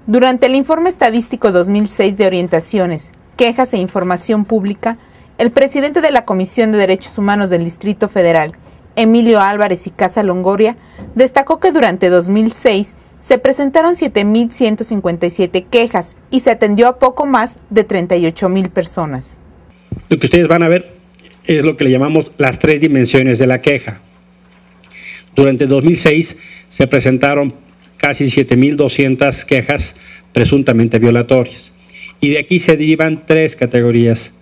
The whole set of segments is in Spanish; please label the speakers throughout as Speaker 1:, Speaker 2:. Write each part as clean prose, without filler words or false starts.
Speaker 1: Durante el Informe Estadístico 2006 de Orientaciones, Quejas e Información Pública, el presidente de la Comisión de Derechos Humanos del Distrito Federal, Emilio Álvarez y Casa Longoria, destacó que durante 2006 se presentaron 7.157 quejas y se atendió a poco más de 38,000 personas.
Speaker 2: Lo que ustedes van a ver es lo que le llamamos las tres dimensiones de la queja. Durante 2006 se presentaron casi 7.200 quejas presuntamente violatorias. Y de aquí se derivan tres categorías.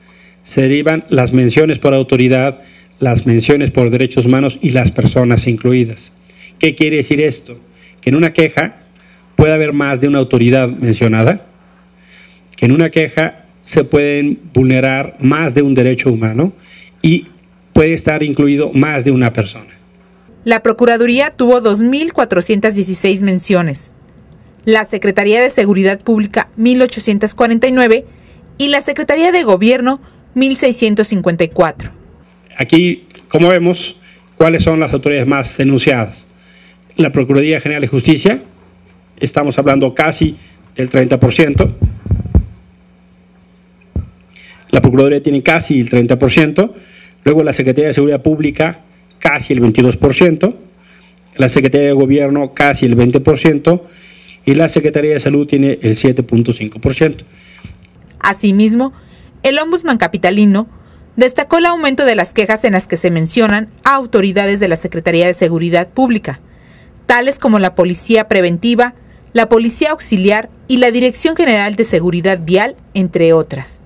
Speaker 2: Se derivan las menciones por autoridad, las menciones por derechos humanos y las personas incluidas. ¿Qué quiere decir esto? Que en una queja puede haber más de una autoridad mencionada, que en una queja se pueden vulnerar más de un derecho humano y puede estar incluido más de una persona.
Speaker 1: La Procuraduría tuvo 2.416 menciones, la Secretaría de Seguridad Pública 1.849 y la Secretaría de Gobierno 1.654.
Speaker 2: Aquí, como vemos, ¿cuáles son las autoridades más denunciadas? La Procuraduría General de Justicia, estamos hablando casi del 30%. La Procuraduría tiene casi el 30%. Luego la Secretaría de Seguridad Pública, casi el 22%. La Secretaría de Gobierno, casi el 20%. Y la Secretaría de Salud tiene el 7.5%.
Speaker 1: Asimismo, el Ombudsman capitalino destacó el aumento de las quejas en las que se mencionan a autoridades de la Secretaría de Seguridad Pública, tales como la Policía Preventiva, la Policía Auxiliar y la Dirección General de Seguridad Vial, entre otras.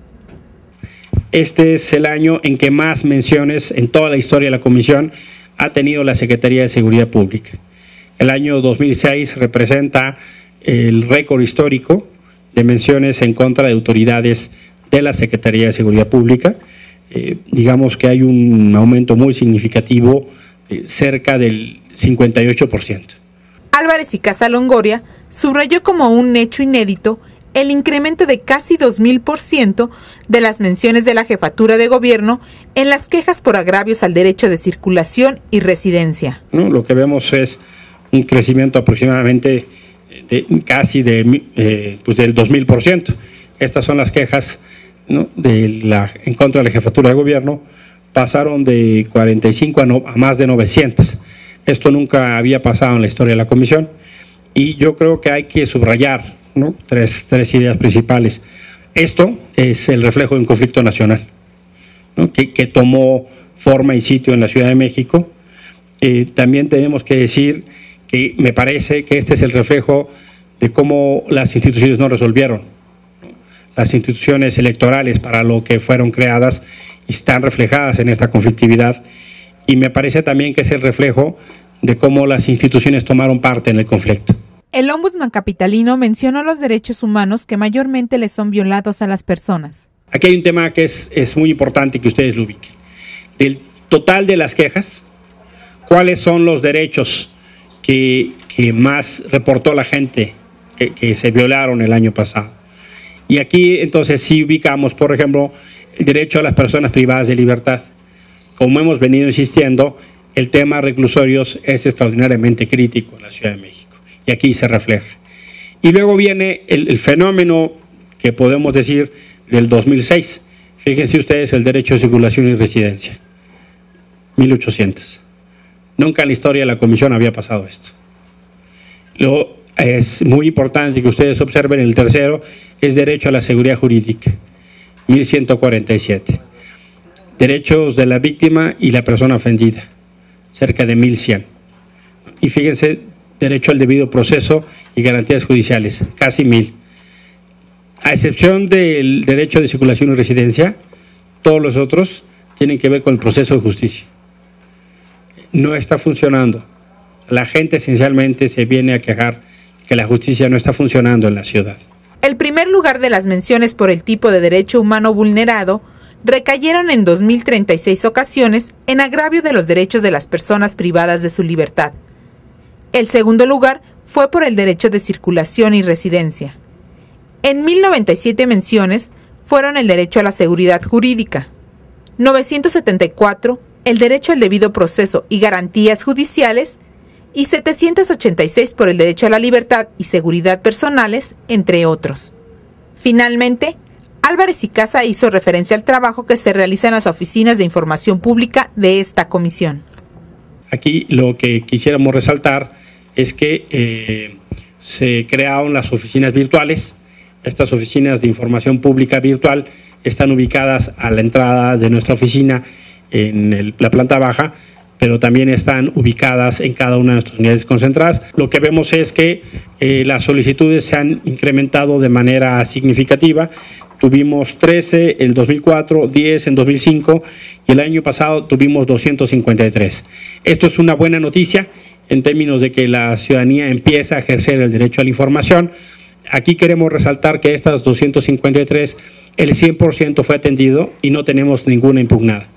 Speaker 2: Este es el año en que más menciones en toda la historia de la Comisión ha tenido la Secretaría de Seguridad Pública. El año 2006 representa el récord histórico de menciones en contra de autoridades de la Secretaría de Seguridad Pública. Digamos que hay un aumento muy significativo, cerca del 58%.
Speaker 1: Álvarez y Casa Longoria subrayó como un hecho inédito el incremento de casi 2.000% de las menciones de la Jefatura de Gobierno en las quejas por agravios al derecho de circulación y residencia.
Speaker 2: Lo que vemos es un crecimiento aproximadamente casi del 2.000%. Estas son las quejas, ¿no?, en contra de la Jefatura de Gobierno, pasaron de 45 a más de 900. Esto nunca había pasado en la historia de la Comisión y yo creo que hay que subrayar, ¿no?, tres ideas principales. Esto es el reflejo de un conflicto nacional, ¿no?, que tomó forma y sitio en la Ciudad de México. También tenemos que decir que me parece que este es el reflejo de cómo las instituciones no resolvieron, ¿no? Las instituciones electorales para lo que fueron creadas están reflejadas en esta conflictividad y me parece también que es el reflejo de cómo las instituciones tomaron parte en el conflicto.
Speaker 1: El Ombudsman capitalino mencionó los derechos humanos que mayormente les son violados a las personas.
Speaker 2: Aquí hay un tema que es muy importante que ustedes lo ubiquen. Del total de las quejas, ¿cuáles son los derechos que más reportó la gente que se violaron el año pasado? Y aquí entonces sí ubicamos, por ejemplo, el derecho a las personas privadas de libertad. Como hemos venido insistiendo, el tema reclusorios es extraordinariamente crítico en la Ciudad de México y aquí se refleja. Y luego viene el fenómeno que podemos decir del 2006. Fíjense ustedes el derecho de circulación y residencia, 1.800. Nunca en la historia de la Comisión había pasado esto. Luego es muy importante que ustedes observen el tercero, es derecho a la seguridad jurídica, 1.147. Derechos de la víctima y la persona ofendida, cerca de 1.100. Y fíjense, derecho al debido proceso y garantías judiciales, casi 1.000. A excepción del derecho de circulación y residencia, todos los otros tienen que ver con el proceso de justicia. No está funcionando. La gente esencialmente se viene a quejar que la justicia no está funcionando en la ciudad.
Speaker 1: El primer lugar de las menciones por el tipo de derecho humano vulnerado recayeron en 2.036 ocasiones en agravio de los derechos de las personas privadas de su libertad. El segundo lugar fue por el derecho de circulación y residencia. En 1.097 menciones fueron el derecho a la seguridad jurídica, 974 el derecho al debido proceso y garantías judiciales y 786 por el derecho a la libertad y seguridad personales, entre otros. Finalmente, Álvarez y Casa hizo referencia al trabajo que se realiza en las oficinas de información pública de esta comisión.
Speaker 2: Aquí lo que quisiéramos resaltar es que se crearon las oficinas virtuales. Estas oficinas de información pública virtual están ubicadas a la entrada de nuestra oficina en la planta baja, pero también están ubicadas en cada una de nuestras unidades concentradas. Lo que vemos es que las solicitudes se han incrementado de manera significativa. Tuvimos 13 en 2004, 10 en 2005 y el año pasado tuvimos 253. Esto es una buena noticia en términos de que la ciudadanía empieza a ejercer el derecho a la información. Aquí queremos resaltar que estas 253, el 100% fue atendido y no tenemos ninguna impugnada.